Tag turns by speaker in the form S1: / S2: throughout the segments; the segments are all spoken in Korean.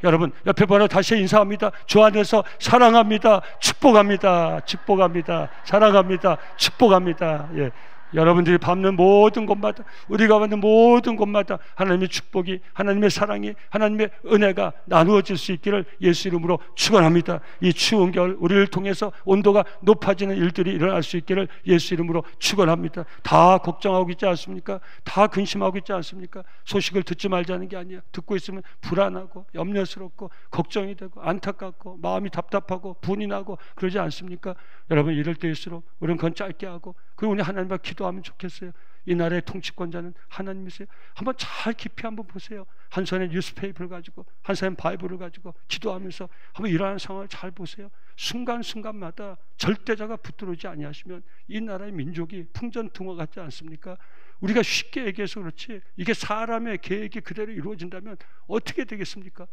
S1: 여러분 옆에 바로 다시 인사합니다. 주 안에서 사랑합니다. 축복합니다. 축복합니다. 사랑합니다. 축복합니다. 예. 여러분들이 밟는 모든 곳마다, 우리가 받는 모든 곳마다 하나님의 축복이, 하나님의 사랑이, 하나님의 은혜가 나누어질 수 있기를 예수 이름으로 축원합니다. 이 추운 겨울 우리를 통해서 온도가 높아지는 일들이 일어날 수 있기를 예수 이름으로 축원합니다. 다 걱정하고 있지 않습니까? 다 근심하고 있지 않습니까? 소식을 듣지 말자는 게 아니야. 듣고 있으면 불안하고 염려스럽고 걱정이 되고 안타깝고 마음이 답답하고 분이 나고 그러지 않습니까? 여러분 이럴 때일수록 우리는 그건 짧게 하고, 그리고 우리 하나님 앞에 기도하면 좋겠어요. 이 나라의 통치권자는 하나님이세요. 한번 잘 깊이 한번 보세요. 한 손에 뉴스페이퍼를 가지고, 한 손에 바이블을 가지고 기도하면서 한번 일어나는 상황을 잘 보세요. 순간순간마다 절대자가 붙들어오지 아니하시면 이 나라의 민족이 풍전등화 같지 않습니까? 우리가 쉽게 얘기해서 그렇지, 이게 사람의 계획이 그대로 이루어진다면 어떻게 되겠습니까?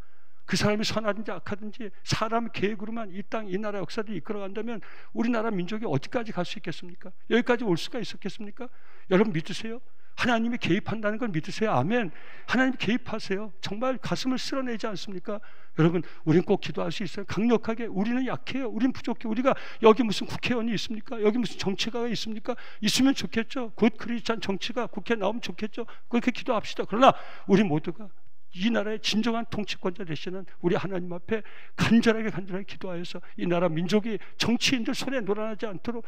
S1: 그 사람이 선하든지 악하든지 사람의 계획으로만 이 땅, 이 나라 역사를 이끌어간다면 우리나라 민족이 어디까지 갈 수 있겠습니까? 여기까지 올 수가 있었겠습니까? 여러분 믿으세요? 하나님이 개입한다는 걸 믿으세요? 아멘. 하나님 개입하세요. 정말 가슴을 쓸어내지 않습니까? 여러분 우리는 꼭 기도할 수 있어요. 강력하게. 우리는 약해요. 우리는 부족해. 우리가 여기 무슨 국회의원이 있습니까? 여기 무슨 정치가가 있습니까? 있으면 좋겠죠. 곧 크리스찬 정치가 국회에 나오면 좋겠죠. 그렇게 기도합시다. 그러나 우리 모두가 이 나라의 진정한 통치권자 되시는 우리 하나님 앞에 간절하게 기도하여서 이 나라 민족이 정치인들 손에 놀아나지 않도록,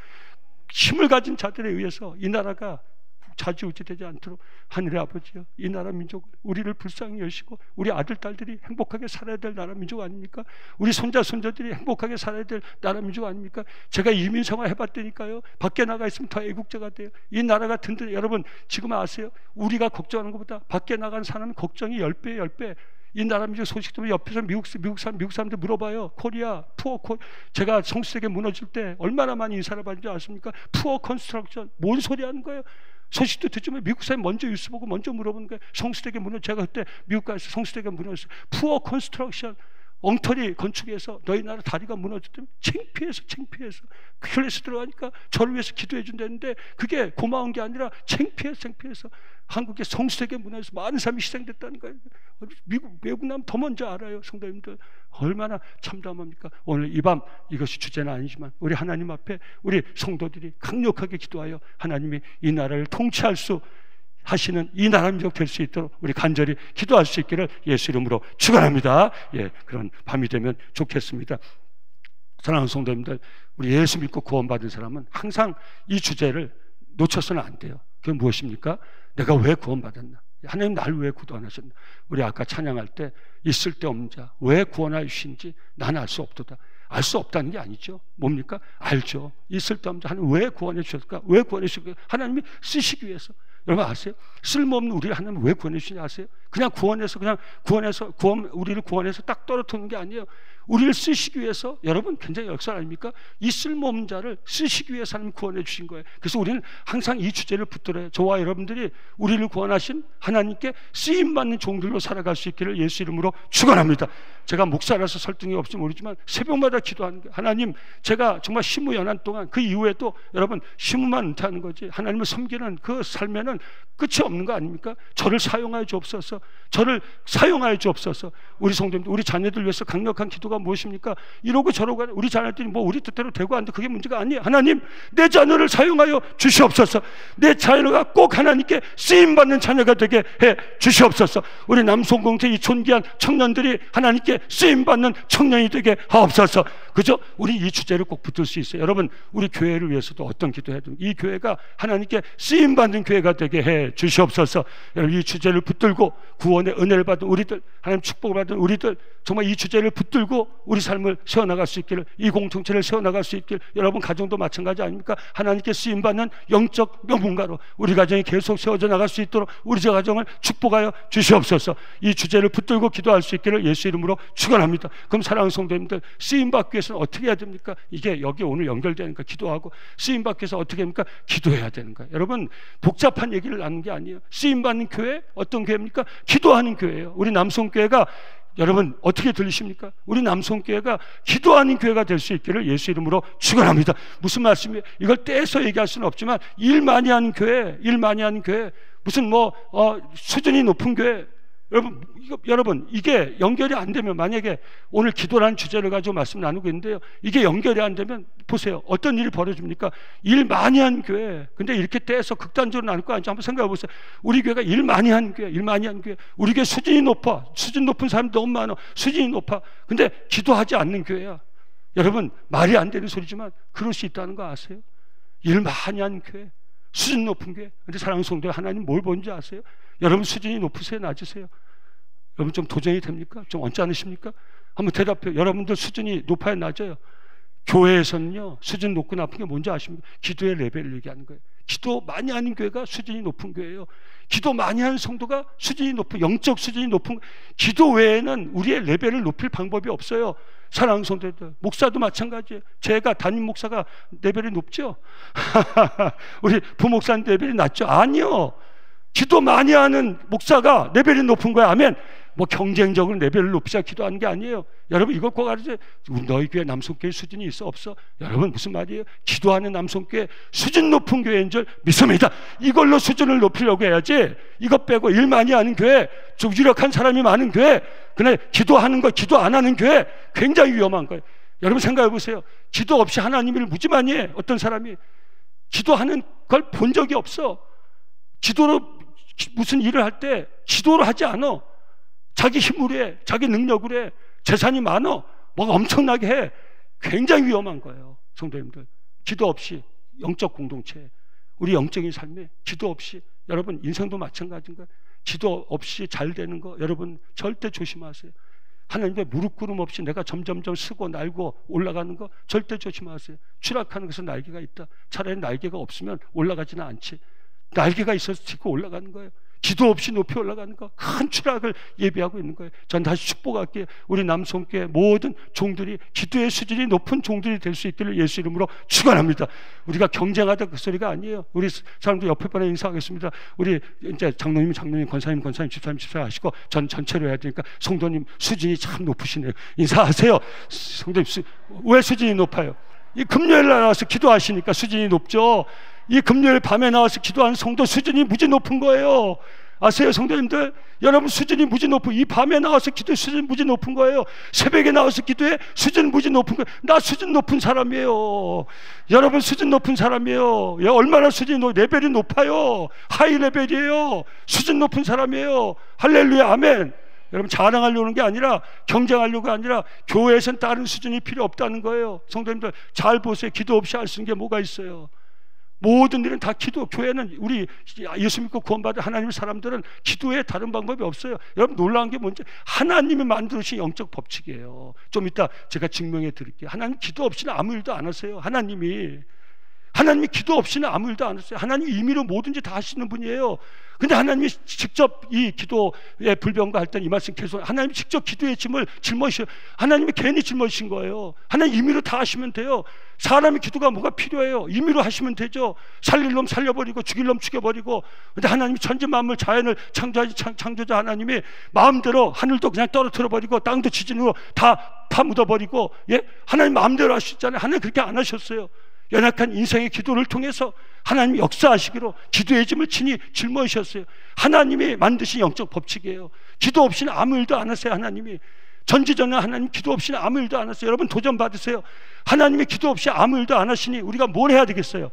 S1: 힘을 가진 자들에 의해서 이 나라가 좌지우지되지 않도록 하늘의 아버지여, 이 나라 민족 우리를 불쌍히 여시고 우리 아들 딸들이 행복하게 살아야 될 나라 민족 아닙니까? 우리 손자 손자들이 행복하게 살아야 될 나라 민족 아닙니까? 제가 이민 생활 해봤다니까요. 밖에 나가 있으면 더 애국자가 돼요. 이 나라가 든든. 여러분 지금 아세요? 우리가 걱정하는 것보다 밖에 나간 사람은 걱정이 10배 10배. 이 나라 민족 소식 들으면 옆에서 미국 사람들 물어봐요. 코리아 푸어 제가 성수대교 무너질 때 얼마나 많이 인사를 받는지 아십니까? 푸어 컨스트럭션. 뭔 소리 하는 거예요? 소식도 듣지만 미국 사람이 먼저 뉴스 보고 먼저 물어보는 거예요. 성수대교 무너, 제가 그때 미국 가서 성수대교 무너졌어요. 푸어 컨스트럭션, 엉터리 건축에서 너희 나라 다리가 무너졌다면 창피해서 클래스 들어가니까 저를 위해서 기도해 준다는데 그게 고마운 게 아니라 창피해서 한국의 성수대교 무너져서 많은 사람이 희생됐다는 거예요. 외국 나면 더 먼저 알아요. 성도님들 얼마나 참담합니까? 오늘 이 밤 이것이 주제는 아니지만 우리 하나님 앞에 우리 성도들이 강력하게 기도하여 하나님이 이 나라를 통치할 수 하시는 이 나라 민족 될 수 있도록 우리 간절히 기도할 수 있기를 예수 이름으로 축원합니다. 예, 그런 밤이 되면 좋겠습니다. 사랑하는 성도님들, 우리 예수 믿고 구원받은 사람은 항상 이 주제를 놓쳐서는 안 돼요. 그게 무엇입니까? 내가 왜 구원받았나? 하나님 날 왜 구원하셨나? 우리 아까 찬양할 때 있을 데 없는 자 왜 구원하여 주신지 나는 알 수 없도다. 알 수 없다는 게 아니죠. 뭡니까? 알죠. 있을 데 없는 자 하나님 왜 구원해 주셨을까? 왜 구원해 주셨을까? 하나님이 쓰시기 위해서. 여러분 아세요? 쓸모없는 우리를 하나님 왜 구원해 주시는지 아세요? 그냥 우리를 구원해서 딱 떨어뜨리는 게 아니에요. 우리를 쓰시기 위해서. 여러분 굉장히 역사 아닙니까? 이 쓸모없는 자를 쓰시기 위해서 하나님 구원해 주신 거예요. 그래서 우리는 항상 이 주제를 붙들어요. 저와 여러분들이 우리를 구원하신 하나님께 쓰임받는 종들로 살아갈 수 있기를 예수 이름으로 축원합니다. 제가 목사라서 설득이 없을지 모르지만 새벽마다 기도하는 거예요. 하나님, 제가 정말 심무 연한 동안 그 이후에도 여러분 심무만 은퇴하는 거지 하나님을 섬기는 그 삶에는 끝이 없는 거 아닙니까? 저를 사용하여 주옵소서. 저를 사용하여 주옵소서. 우리 성도님들, 우리 자녀들 위해서 강력한 기도가 무엇입니까? 이러고 저러고 우리 자녀들이 뭐 우리 뜻대로 되고 안 돼, 그게 문제가 아니에요. 하나님, 내 자녀를 사용하여 주시옵소서. 내 자녀가 꼭 하나님께 쓰임받는 자녀가 되게 해 주시옵소서. 우리 남성공태 이 존귀한 청년들이 하나님께 쓰임받는 청년이 되게 하옵소서. 그죠? 우리 이 주제를 꼭 붙들 수 있어요. 여러분, 우리 교회를 위해서도 어떤 기도해도 이 교회가 하나님께 쓰임받는 교회가 되게 해 주시옵소서. 여러분, 이 주제를 붙들고 구원의 은혜를 받은 우리들, 하나님 축복을 받은 우리들, 정말 이 주제를 붙들고 우리 삶을 세워나갈 수 있기를, 이 공동체를 세워나갈 수 있기를, 여러분 가정도 마찬가지 아닙니까? 하나님께 쓰임받는 영적 명문가로 우리 가정이 계속 세워져 나갈 수 있도록 우리 가정을 축복하여 주시옵소서. 이 주제를 붙들고 기도할 수 있기를 예수 이름으로 축원합니다. 그럼 사랑하는 성도님들, 쓰임받기 위해서는 어떻게 해야 됩니까? 이게 여기 오늘 연결되니까 기도하고, 쓰임받기 위해서 어떻게 합니까? 기도해야 되는 거예요. 여러분 복잡한 얘기를 나누는 게 아니에요. 쓰임받는 교회, 어떤 교회입니까? 기도하는 교회예요. 우리 남성교회가 여러분 어떻게 들리십니까? 우리 남성교회가 기도하는 교회가 될 수 있기를 예수 이름으로 축원합니다. 무슨 말씀이에요? 이걸 떼서 얘기할 수는 없지만 일 많이 하는 교회, 무슨 수준이 높은 교회, 여러분 이게 연결이 안 되면, 만약에 오늘 기도라는 주제를 가지고 말씀 나누고 있는데요, 이게 연결이 안 되면 보세요. 어떤 일이 벌어집니까? 일 많이 한 교회. 근데 이렇게 떼서 극단적으로 나눌 거 아닌지 한번 생각해 보세요. 우리 교회가 일 많이 한 교회, 일 많이 한 교회. 우리 교회 수준이 높아. 수준 높은 사람이 너무 많아. 수준이 높아. 근데 기도하지 않는 교회야. 여러분, 말이 안 되는 소리지만 그럴 수 있다는 거 아세요? 일 많이 한 교회, 수준 높은 교회. 근데 사랑하는 성도, 하나님 뭘 보는지 아세요? 여러분 수준이 높으세요? 낮으세요? 여러분 좀 도전이 됩니까? 좀 언짢으십니까? 한번 대답해요. 여러분들 수준이 높아요? 낮아요? 교회에서는요, 수준 높고 나쁜 게 뭔지 아십니까? 기도의 레벨을 얘기하는 거예요. 기도 많이 하는 교회가 수준이 높은 교회예요. 기도 많이 하는 성도가 수준이 높은, 영적 수준이 높은, 기도 외에는 우리의 레벨을 높일 방법이 없어요. 사랑하는 성도들, 목사도 마찬가지예요. 제가 담임 목사가 레벨이 높죠? 우리 부목사님 레벨이 낮죠? 아니요. 기도 많이 하는 목사가 레벨이 높은 거야. 아멘. 뭐 경쟁적으로 레벨을 높이자 기도하는 게 아니에요. 여러분 이걸 꼭 알아주세요. 너희 교회 남성교회 수준이 있어 없어? 여러분 무슨 말이에요? 기도하는 남성교회 수준 높은 교회인 줄 믿습니다. 이걸로 수준을 높이려고 해야지, 이것 빼고 일 많이 하는 교회, 좀 유력한 사람이 많은 교회, 그날 기도하는 거, 기도 안 하는 교회, 굉장히 위험한 거예요. 여러분 생각해 보세요. 기도 없이 하나님을 무지 많이 해. 어떤 사람이 기도하는 걸 본 적이 없어. 기도로 무슨 일을 할 때 기도를 하지 않아. 자기 힘으로 해, 자기 능력으로 해, 재산이 많아, 뭐가 엄청나게 해. 굉장히 위험한 거예요. 성도님들, 기도 없이 영적 공동체, 우리 영적인 삶에 기도 없이, 여러분 인생도 마찬가지인 거예요. 기도 없이 잘 되는 거 여러분 절대 조심하세요. 하나님의 무릎 꿇음 없이 내가 점점점 쓰고 날고 올라가는 거 절대 조심하세요. 추락하는 것은 날개가 있다. 차라리 날개가 없으면 올라가지는 않지. 날개가 있어서 딛고 올라가는 거예요. 기도 없이 높이 올라가는 거, 큰 추락을 예비하고 있는 거예요. 전 다시 축복할게요. 우리 남성교회 모든 종들이 기도의 수준이 높은 종들이 될 수 있기를 예수 이름으로 축원합니다. 우리가 경쟁하다 그 소리가 아니에요. 우리 사람들 옆에 번에 인사하겠습니다. 우리 이제 장로님, 권사님, 집사님 하시고 전 전체로 해야 되니까 성도님 수준이 참 높으시네요. 인사하세요. 성도님 왜 수준이 높아요? 이 금요일 날 나와서 기도하시니까 수준이 높죠. 이 금요일 밤에 나와서 기도하는 성도 수준이 무지 높은 거예요. 아세요, 성도님들? 여러분 수준이 무지 높은, 이 밤에 나와서 기도해 수준 무지 높은 거예요. 새벽에 나와서 기도해 수준 무지 높은 거예요. 나 수준 높은 사람이에요. 여러분 수준 높은 사람이에요. 얼마나 수준이 레벨이 높아요. 하이 레벨이에요. 수준 높은 사람이에요. 할렐루야, 아멘. 여러분 자랑하려는 게 아니라, 경쟁하려고 아니라, 교회에서는 다른 수준이 필요 없다는 거예요. 성도님들 잘 보세요. 기도 없이 할 수 있는 게 뭐가 있어요? 모든 일은 다 기도. 교회는 우리 예수 믿고 구원받은 하나님의 사람들은 기도에 다른 방법이 없어요. 여러분 놀라운 게 뭔지, 하나님이 만드신 영적 법칙이에요. 좀 이따 제가 증명해 드릴게요. 하나님 기도 없이는 아무 일도 안 하세요. 하나님이 기도 없이는 아무 일도 안 하세요. 하나님이 임의로 뭐든지 다 하시는 분이에요. 근데 하나님이 직접 이 기도의 불병과 할 때는 이 말씀 계속, 하나님이 직접 기도의 짐을 짊어지셔. 하나님이 괜히 짊어지신 거예요. 하나님 임의로 다 하시면 돼요. 사람의 기도가 뭐가 필요해요? 임의로 하시면 되죠. 살릴 놈 살려버리고 죽일 놈 죽여버리고. 근데 하나님이 천지 만물 자연을 창조자 하나님이 마음대로 하늘도 그냥 떨어뜨려 버리고 땅도 지진으로 다 파묻어버리고, 예? 하나님 마음대로 하시잖아요. 하나님 그렇게 안 하셨어요. 연약한 인생의 기도를 통해서 하나님이 역사하시기로 기도의 짐을 친히 짊어지셨어요. 하나님이 만드신 영적 법칙이에요. 기도 없이는 아무 일도 안 하세요. 하나님이 전지전능 하나님 기도 없이는 아무 일도 안 하세요. 여러분 도전 받으세요. 하나님이 기도 없이 아무 일도 안 하시니 우리가 뭘 해야 되겠어요?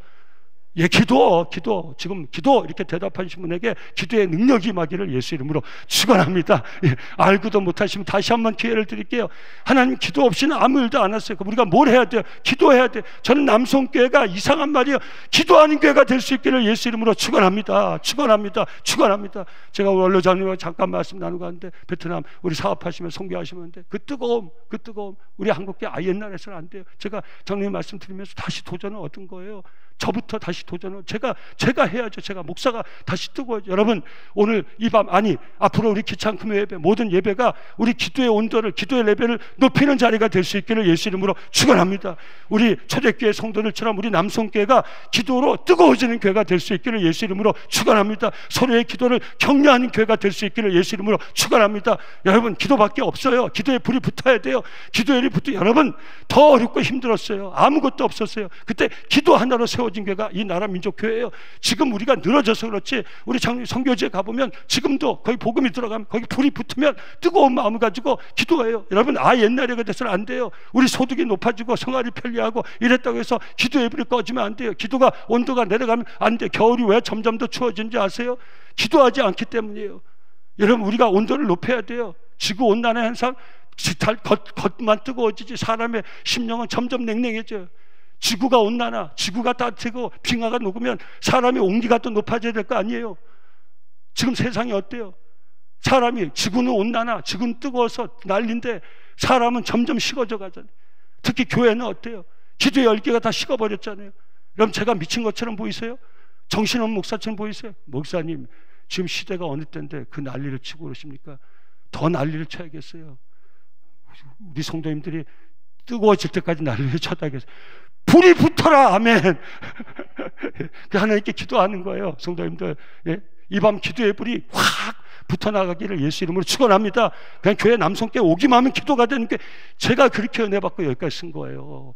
S1: 예, 지금 기도 이렇게 대답하신 분에게 기도의 능력이 임하기를 예수 이름으로 축원합니다. 예, 알고도 못하시면 다시 한번 기회를 드릴게요. 하나님 기도 없이는 아무 일도 안 하세요. 우리가 뭘 해야 돼요? 기도해야 돼요. 저는 남성교회가 이상한 말이에요. 기도하는 교회가 될 수 있기를 예수 이름으로 축원합니다. 제가 원로장님과 잠깐 말씀 나누고 하는데, 베트남 우리 사업하시면 선교하시는데 그 뜨거움 우리 한국교회 옛날에서는 안 돼요. 제가 장로님 말씀 드리면서 다시 도전을 얻은 거예요. 저부터 다시 도전을 제가 해야죠. 제가 목사가 다시 뜨거워야죠. 여러분 오늘 이 밤, 아니 앞으로 우리 기창 금요 예배, 모든 예배가 우리 기도의 온도를, 기도의 레벨을 높이는 자리가 될 수 있기를 예수 이름으로 축원합니다. 우리 초대교회 성도들처럼 우리 남성교회가 기도로 뜨거워지는 교회가 될 수 있기를 예수 이름으로 축원합니다. 서로의 기도를 격려하는 교회가 될 수 있기를 예수 이름으로 축원합니다. 여러분 기도밖에 없어요. 기도에 불이 붙어야 돼요. 기도에 불이 붙어. 여러분 더 어렵고 힘들었어요. 아무것도 없었어요. 그때 기도 하나로 세워 세워진 교회가 이 나라 민족 교회예요. 지금 우리가 늘어져서 그렇지, 우리 선교지에 가보면 지금도 거기 복음이 들어가면 거기 불이 붙으면 뜨거운 마음을 가지고 기도해요. 여러분, 옛날에 그래서는 안 돼요. 우리 소득이 높아지고 생활이 편리하고 이랬다고 해서 기도의 불이 꺼지면 안 돼요. 기도가 온도가 내려가면 안 돼요. 겨울이 왜 점점 더 추워지는지 아세요? 기도하지 않기 때문이에요. 여러분, 우리가 온도를 높여야 돼요. 지구온난화 현상, 겉만 뜨거워지지 사람의 심령은 점점 냉랭해져요. 지구가 온난화, 지구가 따뜻하고 빙하가 녹으면 사람의 온기가 또 높아져야 될 거 아니에요. 지금 세상이 어때요? 지구는 온난화, 지구는 뜨거워서 난리인데 사람은 점점 식어져 가잖아요. 특히 교회는 어때요? 기도의 열기가 다 식어버렸잖아요. 그럼 제가 미친 것처럼 보이세요? 정신없는 목사처럼 보이세요? 목사님, 지금 시대가 어느 때인데 그 난리를 치고 그러십니까? 더 난리를 쳐야겠어요. 우리 성도님들이 뜨거워질 때까지 난리를 쳐야겠어요. 불이 붙어라, 아멘. 하나님께 기도하는 거예요, 성도님들. 예? 이 밤 기도의 불이 확 붙어나가기를 예수 이름으로 축원합니다. 그냥 교회 남성께 오기만 하면 기도가 되는 게, 제가 그렇게 은혜 받고 여기까지 쓴 거예요.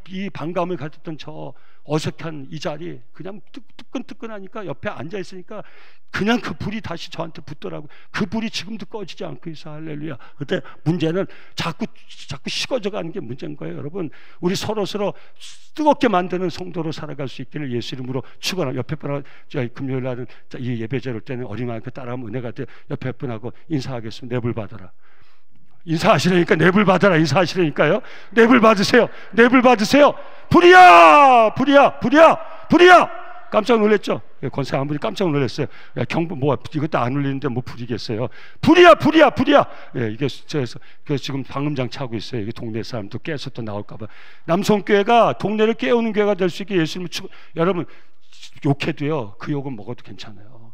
S1: 이 반감을 가졌던 저 어색한 이 자리, 그냥 뜨끈뜨끈하니까 옆에 앉아 있으니까 그냥 그 불이 다시 저한테 붙더라고요. 그 불이 지금도 꺼지지 않고 있어. 할렐루야. 근데 문제는 자꾸 식어져 가는 게 문제인 거예요. 여러분, 우리 서로 뜨겁게 만드는 성도로 살아갈 수 있기를 예수 이름으로 축원합니다. 옆에 분하고, 금요일 날은 이 예배 드릴 때는 어린아이한테 따라하면 은혜가 돼. 옆에 분하고 인사하겠습니다. 내불 받아라. 인사하시라니까, 내불 받아라. 인사하시라니까요. 내불 받으세요. 내불 받으세요. 불이야! 불이야! 불이야! 불이야! 깜짝 놀랐죠? 권사 한 분이 깜짝 놀랐어요. 야, 경보, 이것도 안 울리는데 불이겠어요. 불이야! 불이야! 불이야! 예, 이게, 지금 방음장치 하고 있어요. 이게 동네 사람도 깨서 또 나올까봐. 남성교회가 동네를 깨우는 교회가 될 수 있게 예수님을 여러분, 욕해도요, 그 욕은 먹어도 괜찮아요.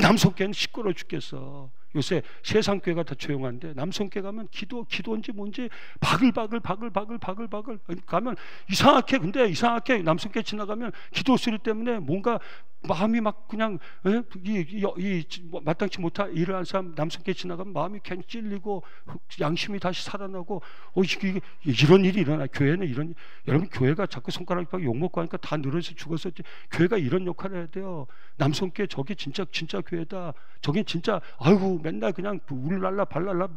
S1: 남성교회는 시끄러워 죽겠어. 요새 세상 교회가 다 조용한데 남성교회 가면 기도인지 뭔지 바글바글 가면 근데 이상하게 남성교회 지나가면 기도 소리 때문에 뭔가 마음이 막 그냥 마땅치 못한 일을 한 사람 남성교회 지나가면 마음이 괜히 찔리고 양심이 다시 살아나고 이런 일이 일어나. 교회는 이런, 여러분, 교회가 자꾸 손가락 박 욕먹고 하니까 다 늘어서 죽었었지. 교회가 이런 역할을 해야 돼요. 남성교회 저게 진짜 교회다. 저긴 진짜 맨날 그냥 울랄라 발랄라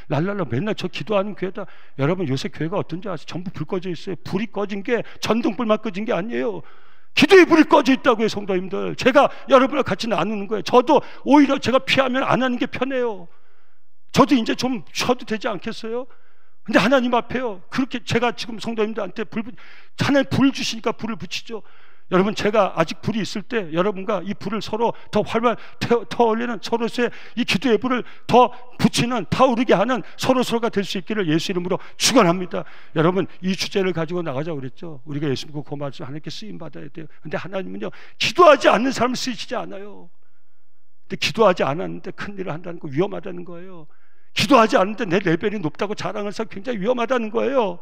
S1: 랄랄라 맨날 저 기도하는 교회다. 여러분, 요새 교회가 어떤지 아세요? 전부 불 꺼져 있어요. 불이 꺼진 게 전등불만 꺼진 게 아니에요. 기도의 불이 꺼져 있다고요, 성도님들. 제가 여러분과 같이 나누는 거예요. 저도 오히려 제가 피하면 안 하는 게 편해요. 저도 이제 좀 쉬어도 되지 않겠어요? 근데 하나님 앞에요, 그렇게 제가 지금 성도님들한테 하나님 불 주시니까 불을 붙이죠. 여러분, 제가 아직 불이 있을 때 여러분과 이 불을 서로 더 활발 터올리는, 서로의 이 기도의 불을 더 붙이는, 타오르게 하는 서로가 될 수 있기를 예수 이름으로 축원합니다. 여러분, 이 주제를 가지고 나가자고 그랬죠. 우리가 예수 믿고 고마워서 하나님께 쓰임 받아야 돼요. 근데 하나님은요, 기도하지 않는 사람을 쓰시지 않아요. 근데 기도하지 않았는데 큰 일을 한다는 거 위험하다는 거예요. 기도하지 않는데 내 레벨이 높다고 자랑을 해서 굉장히 위험하다는 거예요.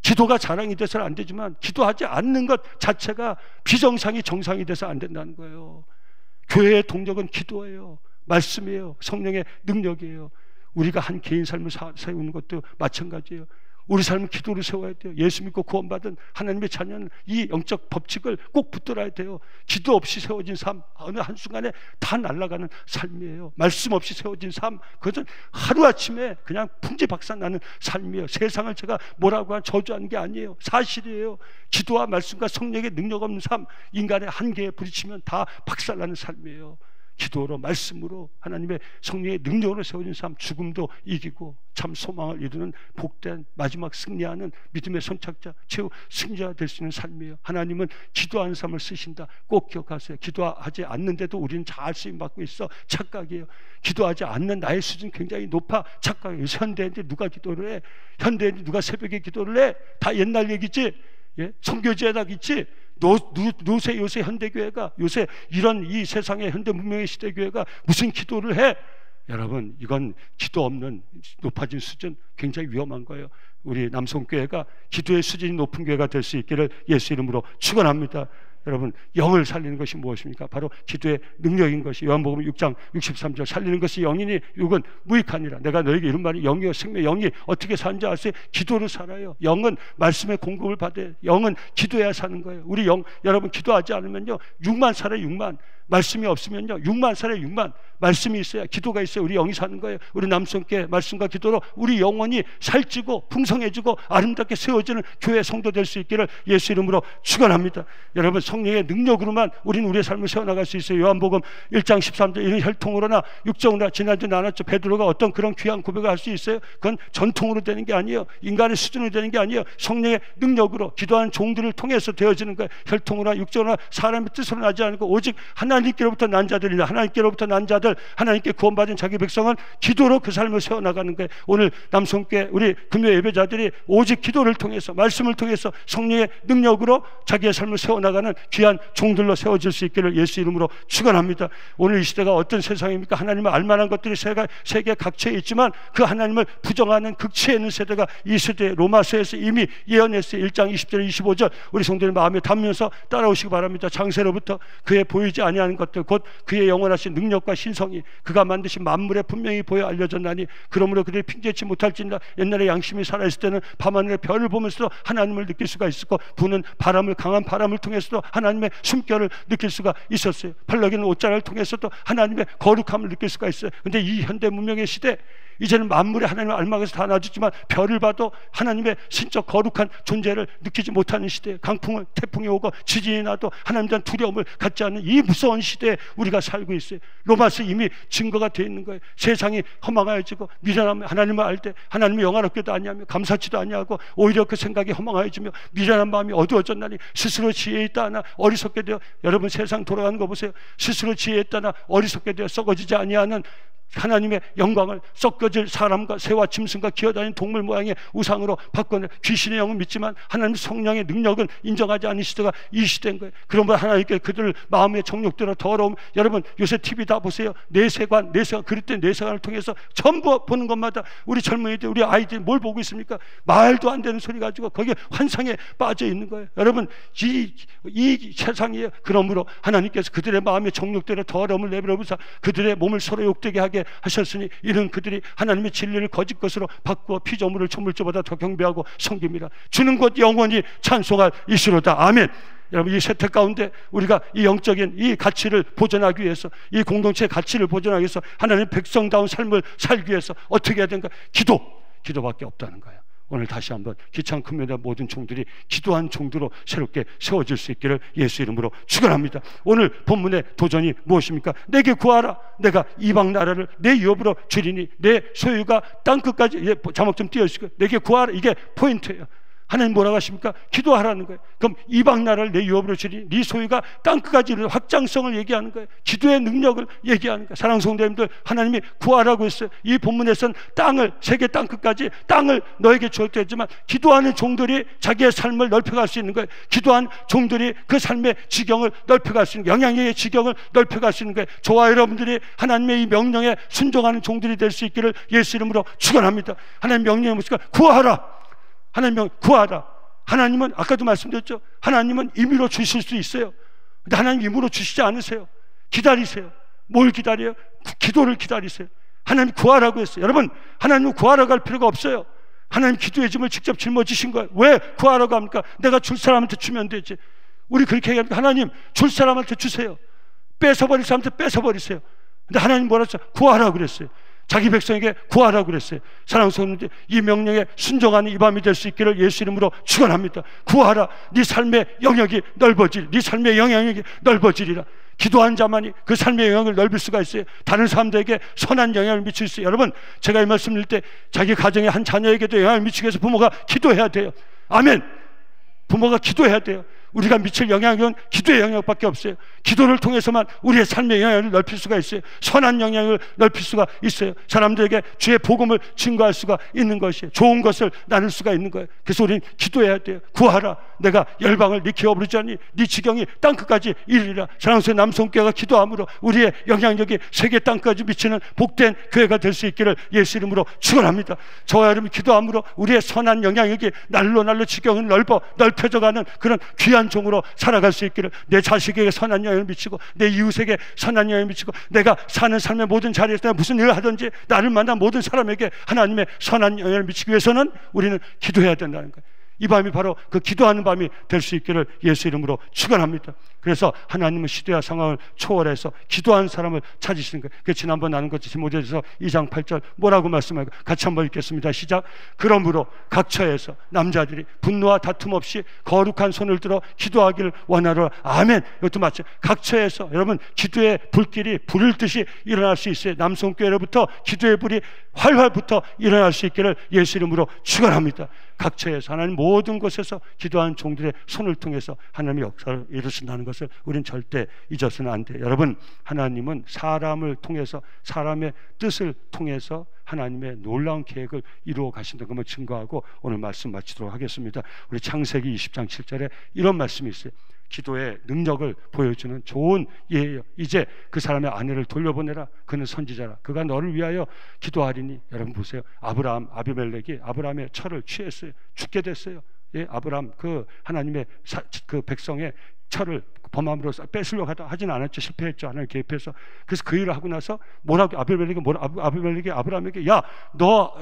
S1: 기도가 자랑이 돼서는 안 되지만 기도하지 않는 것 자체가 비정상이 정상이 돼서 안 된다는 거예요. 교회의 동력은 기도예요. 말씀이에요. 성령의 능력이에요. 우리가 한 개인 삶을 세우는 것도 마찬가지예요. 우리 삶은 기도를 세워야 돼요. 예수 믿고 구원받은 하나님의 자녀는 이 영적 법칙을 꼭 붙들어야 돼요. 기도 없이 세워진 삶, 어느 한순간에 다 날아가는 삶이에요. 말씀 없이 세워진 삶, 그것은 하루아침에 그냥 풍지박산나는 삶이에요. 세상을 제가 뭐라고 저주하는 게 아니에요. 사실이에요. 기도와 말씀과 성령의 능력 없는 삶, 인간의 한계에 부딪히면 다 박살나는 삶이에요. 기도로, 말씀으로, 하나님의 성령의 능력으로 세워진 삶, 죽음도 이기고 참 소망을 이루는 복된 마지막 승리하는 믿음의 선착자, 최후 승자가 될 수 있는 삶이에요. 하나님은 기도하는 삶을 쓰신다. 꼭 기억하세요. 기도하지 않는데도 우리는 잘 쓰임받고 있어. 착각이에요. 기도하지 않는 나의 수준 굉장히 높아. 착각이에요. 현대인데 누가 기도를 해? 현대인데 누가 새벽에 기도를 해? 다 옛날 얘기지. 예? 선교지에다 있지. 요새 현대교회가, 요새 이런 이 세상의 현대 문명의 시대교회가 무슨 기도를 해? 여러분, 이건 기도 없는 높아진 수준, 굉장히 위험한 거예요. 우리 남성교회가 기도의 수준이 높은 교회가 될 수 있기를 예수 이름으로 축원합니다. 여러분, 영을 살리는 것이 무엇입니까? 바로 기도의 능력인 것이. 요한복음 6장 63절, 살리는 것이 영이니 육은 무익하니라. 내가 너에게 이런 말이 영이요 생명. 영이 어떻게 사는지 아세요? 기도로 살아요. 영은 말씀의 공급을 받아요. 영은 기도해야 사는 거예요. 우리 영, 여러분 기도하지 않으면요, 육만 살아요. 육만. 말씀이 없으면요, 육만 살아요. 육만. 말씀이 있어야, 기도가 있어야 우리 영이 사는 거예요. 우리 남성께 말씀과 기도로 우리 영혼이 살찌고 풍성해지고 아름답게 세워지는 교회 성도 될 수 있기를 예수 이름으로 축원합니다. 여러분, 성령의 능력으로만 우리는 우리의 삶을 세워나갈 수 있어요. 요한복음 1장 13절, 이런 혈통으로나 육정으로나, 지난주 나눴죠. 베드로가 어떤 그런 귀한 고백을 할 수 있어요? 그건 전통으로 되는 게 아니에요. 인간의 수준으로 되는 게 아니에요. 성령의 능력으로 기도하는 종들을 통해서 되어지는 거예요. 혈통으로나 육정으로나 사람의 뜻으로 나지 않고 오직 하나님께로부터 난 자들이나, 하나님께로부터 난 자들, 하나님께 구원받은 자기 백성은 기도로 그 삶을 세워나가는 거예요. 오늘 남성께 우리 금요 예배자들이 오직 기도를 통해서, 말씀을 통해서 성령의 능력으로 자기의 삶을 세워나가는 귀한 종들로 세워질 수 있기를 예수 이름으로 축원합니다. 오늘 이 시대가 어떤 세상입니까? 하나님을 알만한 것들이 세계 각처에 있지만 그 하나님을 부정하는 극치에 있는 세대가 이 세대. 로마서에서 이미 예언했어요. 1장 20절 25절 우리 성도님 마음에 담으면서 따라오시기 바랍니다. 장세로부터 그의 보이지 아니하는 것들, 곧 그의 영원하신 능력과 신성이 그가 만드신 만물에 분명히 보여 알려졌나니, 그러므로 그들이 핑계치 못할진다. 옛날에 양심이 살아있을 때는 밤하늘의 별을 보면서도 하나님을 느낄 수가 있었고, 부는 바람을, 강한 바람을 통해서도 하나님의 숨결을 느낄 수가 있었어요. 팔럭이는 옷자락을 통해서도 하나님의 거룩함을 느낄 수가 있어요. 근데 이 현대 문명의 시대, 이제는 만물에 하나님을 알망해서 다 놔주지만 별을 봐도 하나님의 신적 거룩한 존재를 느끼지 못하는 시대에, 강풍을, 태풍이 오고 지진이 나도 하나님에 대한 두려움을 갖지 않는 이 무서운 시대에 우리가 살고 있어요. 로마서 이미 증거가 되어 있는 거예요. 세상이 허망하여지고 미련하며 하나님을 알 때 하나님을 영화롭게도 아니하며 감사치도 아니하고 오히려 그 생각이 허망하여지며 미련한 마음이 어두워졌나니 스스로 지혜에 있다 하나 어리석게 되어, 여러분 세상 돌아가는 거 보세요. 스스로 지혜에 있다 하나 어리석게 되어 썩어지지 아니하는 하나님의 영광을 썩어질 사람과 새와 짐승과 기어다니는 동물 모양의 우상으로 바꿔내 귀신의 영은 믿지만 하나님 성령의 능력은 인정하지 않는 시대가 이 시대인 거예요. 그러면 하나님께 그들 마음의 정욕대로 더러움, 여러분 요새 TV 다 보세요. 내세관 그럴 때 내세관을 통해서 전부 보는 것마다 우리 젊은이들, 우리 아이들이 뭘 보고 있습니까? 말도 안 되는 소리 가지고 거기에 환상에 빠져 있는 거예요. 여러분 이 세상이에요. 그러므로 하나님께서 그들의 마음의 정욕대로 더러움을 내버려두사 그들의 몸을 서로 욕되게 하게 하셨으니, 이런 그들이 하나님의 진리를 거짓 것으로 바꾸어 피조물을 조물주보다 더 경배하고 섬깁니다. 주는 것 영원히 찬송할 이시로다. 아멘. 여러분, 이 세태 가운데 우리가 이 영적인 이 가치를 보존하기 위해서, 이 공동체의 가치를 보존하기 위해서, 하나님의 백성다운 삶을 살기 위해서 어떻게 해야 되는가? 기도밖에 없다는 거예요. 오늘 다시 한번 기창 큰면의 모든 종들이 기도한 종들로 새롭게 세워질 수 있기를 예수 이름으로 축원합니다. 오늘 본문의 도전이 무엇입니까? 내게 구하라. 내가 이방 나라를 내 유업으로 주리니 내 소유가 땅끝까지, 자막 좀 띄워주시고, 내게 구하라. 이게 포인트예요. 하나님 뭐라고 하십니까? 기도하라는 거예요. 그럼 이방 나라를 내 유업으로 주리, 네 소유가 땅끝까지 이르는 확장성을 얘기하는 거예요. 기도의 능력을 얘기하는 거예요. 사랑하는 성도님들, 하나님이 구하라고 했어요. 이 본문에서는 땅을, 세계 땅끝까지 땅을 너에게 주었다 했지만, 기도하는 종들이 자기의 삶을 넓혀갈 수 있는 거예요. 기도한 종들이 그 삶의 지경을 넓혀갈 수 있는 거예요. 영향력의 지경을 넓혀갈 수 있는 거예요. 저와 여러분들이 하나님의 이 명령에 순종하는 종들이 될 수 있기를 예수 이름으로 축원합니다. 하나님 명령이 무엇일까? 구하라. 하나님 구하라. 하나님은 아까도 말씀드렸죠. 하나님은 임의로 주실 수 있어요. 근데 하나님 임의로 주시지 않으세요. 기다리세요. 뭘 기다려요? 기도를 기다리세요. 하나님 구하라고 했어요. 여러분, 하나님은 구하라고 할 필요가 없어요. 하나님 기도의 짐을 직접 짊어지신 거예요. 왜 구하라고 합니까? 내가 줄 사람한테 주면 되지. 우리 그렇게 얘기합니다. 하나님 줄 사람한테 주세요. 뺏어버릴 사람한테 뺏어버리세요. 근데 하나님 뭐라 했어요? 구하라고 그랬어요. 자기 백성에게 구하라고 그랬어요. 사랑하는 성도님들, 이 명령에 순종하는 이 밤이 될 수 있기를 예수 이름으로 축원합니다. 구하라. 네 삶의 영역이 넓어질, 네 삶의 영향력이 넓어지리라. 기도한 자만이 그 삶의 영향을 넓힐 수가 있어요. 다른 사람들에게 선한 영향을 미칠 수 있어요. 여러분, 제가 이 말씀 드릴 때 자기 가정의 한 자녀에게도 영향을 미치기 위해서 부모가 기도해야 돼요. 아멘. 부모가 기도해야 돼요. 우리가 미칠 영향력은 기도의 영향밖에 없어요. 기도를 통해서만 우리의 삶의 영향을 넓힐 수가 있어요. 선한 영향을 넓힐 수가 있어요. 사람들에게 주의 복음을 증거할 수가 있는 것이에요. 좋은 것을 나눌 수가 있는 거예요. 그래서 우리는 기도해야 돼요. 구하라. 내가 열방을 일으켜 부르자니 네 지경이 땅끝까지 이르리라. 사랑스러운 남성교회가 기도함으로 우리의 영향력이 세계 땅까지 미치는 복된 교회가 될 수 있기를 예수 이름으로 축원합니다. 저와 여러분이 기도함으로 우리의 선한 영향력이 날로 지경을 넓혀져가는 그런 귀한 종으로 살아갈 수 있기를, 내 자식에게 선한 영향을 미치고 내 이웃에게 선한 영향을 미치고 내가 사는 삶의 모든 자리에서 무슨 일을 하든지 나를 만난 모든 사람에게 하나님의 선한 영향을 미치기 위해서는 우리는 기도해야 된다는 거예요. 이 밤이 바로 그 기도하는 밤이 될 수 있기를 예수 이름으로 축원합니다. 그래서 하나님은 시대와 상황을 초월해서 기도하는 사람을 찾으시는 거예요. 그 지난번 나눈 것 디모데전서 2장 8절 뭐라고 말씀하고 같이 한번 읽겠습니다. 시작. 그러므로 각 처에서 남자들이 분노와 다툼 없이 거룩한 손을 들어 기도하기를 원하노라. 아멘. 이것도 맞죠. 각 처에서 여러분 기도의 불길이 불을 듯이 일어날 수 있어요. 남성교회로부터 기도의 불이 활활 붙어 일어날 수 있기를 예수 이름으로 축원합니다. 각 처에서 하나님 모든 곳에서 기도하는 종들의 손을 통해서 하나님의 역사를 이루신다는 것을 우리는 절대 잊어서는 안 돼요. 여러분, 하나님은 사람을 통해서, 사람의 뜻을 통해서 하나님의 놀라운 계획을 이루어 가신다는 것을 증거하고 오늘 말씀 마치도록 하겠습니다. 우리 창세기 20장 7절에 이런 말씀이 있어요. 기도의 능력을 보여주는 좋은 예예요. 이제 그 사람의 아내를 돌려보내라. 그는 선지자라. 그가 너를 위하여 기도하리니. 여러분 보세요. 아비멜렉이 아브라함의 철을 취했어요. 죽게 됐어요. 예, 아브라함 그 하나님의 그 백성의 철을 범함으로 뺏으려고 하지는 않았죠. 실패했죠. 하나님 개입해서. 그래서 그 일을 하고 나서 아비멜렉이 아브라함에게 야,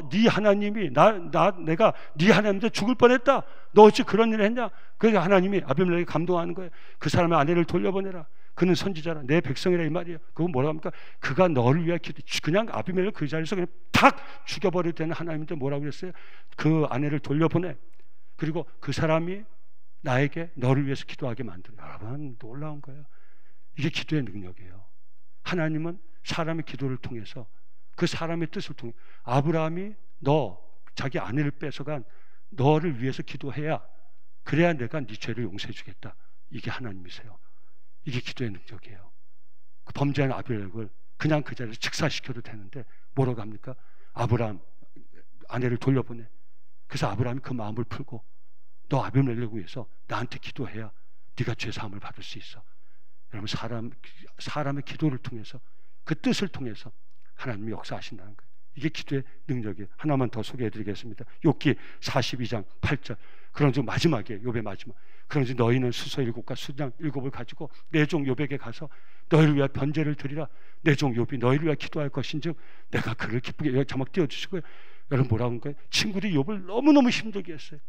S1: 네 하나님이 내가 네 하나님한테 죽을 뻔했다. 너 어찌 그런 일을 했냐? 그러니까 하나님이 아비멜렉이 감동하는 거예요. 그 사람의 아내를 돌려보내라. 그는 선지자라. 내 백성이라 이 말이에요. 그건 뭐라고 합니까? 그가 너를 위해 그냥 아비멜렉 그 자리에서 그냥 탁 죽여버려도 되는 하나님한테 뭐라고 그랬어요? 그 아내를 돌려보내. 그리고 그 사람이 나에게 너를 위해서 기도하게 만들어. 여러분, 놀라운 거예요. 이게 기도의 능력이에요. 하나님은 사람의 기도를 통해서, 그 사람의 뜻을 통해, 아브라함이 자기 아내를 뺏어간 너를 위해서 기도해야, 그래야 내가 네 죄를 용서해 주겠다. 이게 하나님이세요. 이게 기도의 능력이에요. 그 범죄한 아비멜렉을 그냥 그 자리에서 즉사시켜도 되는데 뭐라고 합니까? 아브라함 아내를 돌려보내. 그래서 아브라함이 그 마음을 풀고 너 아비멜렉을 위해서 나한테 기도해야 네가 죄사함을 받을 수 있어. 여러분, 사람의 기도를 통해서, 그 뜻을 통해서 하나님이 역사하신다는 거예요. 이게 기도의 능력이에요. 하나만 더 소개해드리겠습니다. 욥기 42장 8절. 그런즉 마지막에, 욥의 마지막. 그런즉 너희는 수소 7과 수장 7을 가지고 내 종 욥에게 가서 너희를 위하여 번제를 드리라. 내 종 욥이 너희를 위하여 기도할 것인즉 내가 그를 기쁘게. 자막 띄워주시고요. 여러분, 뭐라고 한 거예요? 친구들이 욥을 너무너무 힘들게 했어요.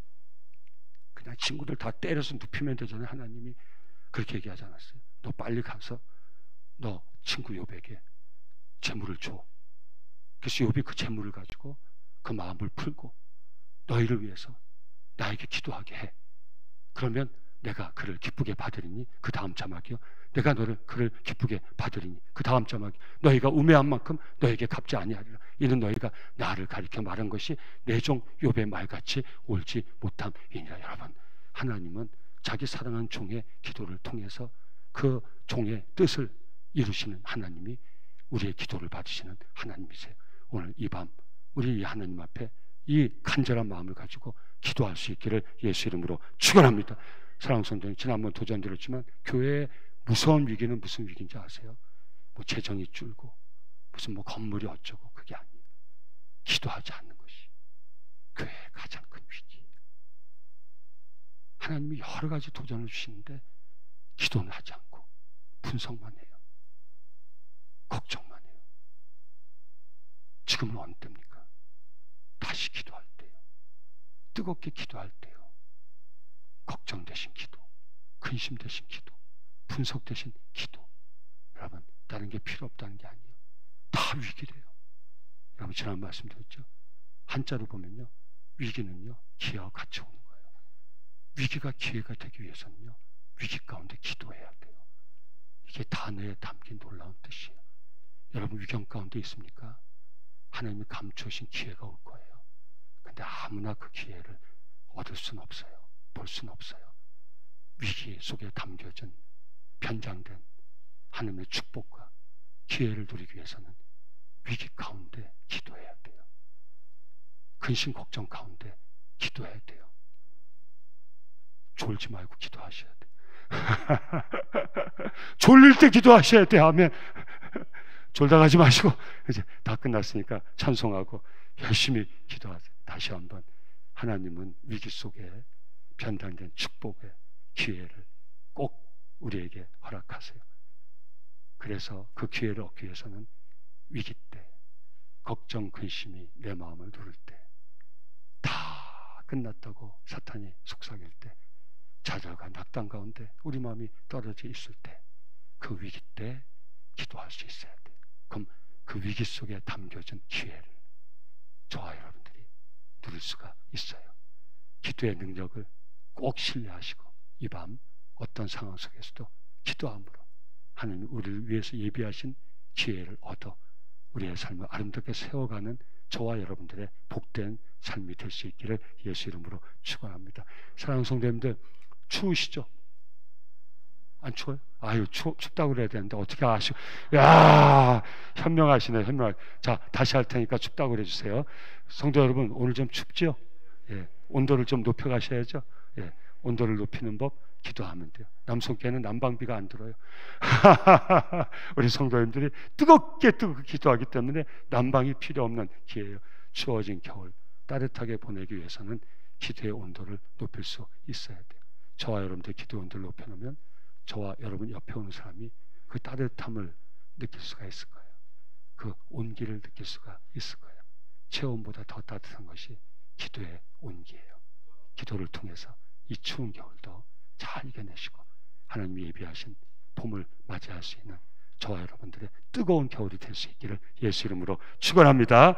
S1: 그냥 친구들 다 때려서 눕히면 되잖아요. 하나님이 그렇게 얘기하지 않았어요. 너 빨리 가서 너 친구 욥에게 재물을 줘. 그래서 욥이 그 재물을 가지고 그 마음을 풀고 너희를 위해서 나에게 기도하게 해. 그러면 내가 그를 기쁘게 받으리니. 그 다음 자막이요. 내가 그를 기쁘게 받으리니. 그 다음 자막이 너희가 우매한 만큼 너에게 갚지 아니하리라. 이는 너희가 나를 가리켜 말한 것이 내 종 욥의 말같이 옳지 못함이니라. 여러분, 하나님은 자기 사랑하는 종의 기도를 통해서 그 종의 뜻을 이루시는 하나님이 우리의 기도를 받으시는 하나님이세요. 오늘 이 밤 우리 이 하나님 앞에 이 간절한 마음을 가지고 기도할 수 있기를 예수 이름으로 축원합니다. 사랑하는 성도님, 지난번 도전드렸지만 교회의 무서운 위기는 무슨 위기인지 아세요? 뭐 재정이 줄고 무슨 뭐 건물이 어쩌고, 그게 아니에요. 기도하지 않는 것이 교회의 가장 큰 위기예요. 하나님이 여러 가지 도전을 주시는데 기도는 하지 않고 분석만 해요. 걱정만 해요. 지금은 어느 때입니까? 다시 기도할 때요. 뜨겁게 기도할 때요. 걱정 대신 기도, 근심 대신 기도, 분석 대신 기도. 여러분, 다른 게 필요 없다는 게 아니에요. 다 위기래요. 여러분, 지난 말씀드렸죠. 한자로 보면요, 위기는요 기회와 같이 오는 거예요. 위기가 기회가 되기 위해서는요 위기 가운데 기도해야 돼요. 이게 단어에 담긴 놀라운 뜻이에요. 여러분, 위경 가운데 있습니까? 하나님이 감추신 기회가 올 거예요. 근데 아무나 그 기회를 얻을 수는 없어요. 볼 수는 없어요. 위기 속에 담겨진 변장된 하나님의 축복과 기회를 누리기 위해서는 위기 가운데 기도해야 돼요. 근심 걱정 가운데 기도해야 돼요. 졸지 말고 기도하셔야 돼. 졸릴 때 기도하셔야 돼. 아멘. 졸다 가지 마시고 이제 다 끝났으니까 찬송하고 열심히 기도하세요. 다시 한번 하나님은 위기 속에 변당된 축복의 기회를 꼭 우리에게 허락하세요. 그래서 그 기회를 얻기 위해서는 위기 때, 걱정, 근심이 내 마음을 누를 때, 다 끝났다고 사탄이 속삭일 때, 좌절과 낙담 가운데 우리 마음이 떨어져 있을 때, 그 위기 때 기도할 수 있어야 돼. 그럼 그 위기 속에 담겨진 기회를 저와 여러분들이 누릴 수가 있어요. 기도의 능력을 꼭 신뢰하시고 이 밤 어떤 상황 속에서도 기도함으로 하나님 우리를 위해서 예비하신 기회를 얻어 우리의 삶을 아름답게 세워가는 저와 여러분들의 복된 삶이 될 수 있기를 예수 이름으로 축원합니다. 사랑하는 성도님들, 추우시죠? 안 추워요? 아유, 춥다고 그래야 되는데 어떻게 아시고? 야, 현명하시네, 현명. 자, 다시 할 테니까 춥다고 그래 주세요. 성도 여러분, 오늘 좀 춥죠? 예, 온도를 좀 높여 가셔야죠. 예, 온도를 높이는 법 기도하면 돼요. 남성께는 난방비가 안 들어요. 우리 성도님들이 뜨겁게 기도하기 때문에 난방이 필요 없는 기회예요. 추워진 겨울 따뜻하게 보내기 위해서는 기도의 온도를 높일 수 있어야 돼요. 저와 여러분들 기도 온도를 높여놓으면 저와 여러분 옆에 오는 사람이 그 따뜻함을 느낄 수가 있을 거예요. 그 온기를 느낄 수가 있을 거예요. 체온보다 더 따뜻한 것이 기도의 온기예요. 기도를 통해서 이 추운 겨울도 잘 이겨내시고 하나님이 예비하신 봄을 맞이할 수 있는 저와 여러분들의 뜨거운 겨울이 될 수 있기를 예수 이름으로 축원합니다.